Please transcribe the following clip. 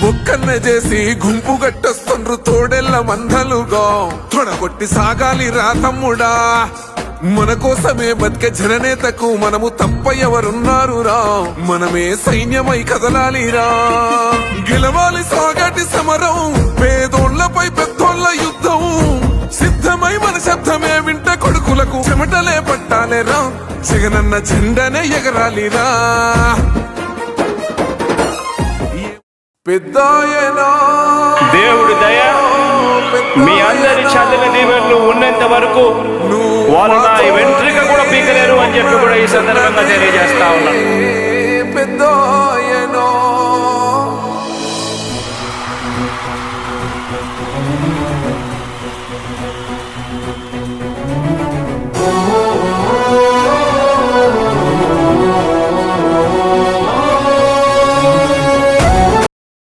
ఒక్కన్నే చేసి గుంపు గట్టొస్తుండ్రు తోడెల్ల మందలుగా తొడగొట్టి సాగాలి రా తమ్ముడా మన కోసమే బతికే జననేతకు మనము తప్ప ఎవరున్నారు రా మనమే సైన్యమై కదలాలిరా గెలవాలి సాగటి సమరం పేదోళ్లపై పెద్దోళ్ల యుద్ధం సిద్ధమై మన శబ్దమే వింట కొడుకులకు చెమటలే పట్టాలేరా జగనన్న జెండనే ఎగరాలిరా పెద్దాయనా దేవుడి దయ మీ అందరి చల్లని దీవెనలు ఉన్నంత వరకు వాళ్ళు నా వెంట్రిక కూడా పీకలేరు అని చెప్పి కూడా ఈ సందర్భంగా తెలియజేస్తా ఉన్నాను.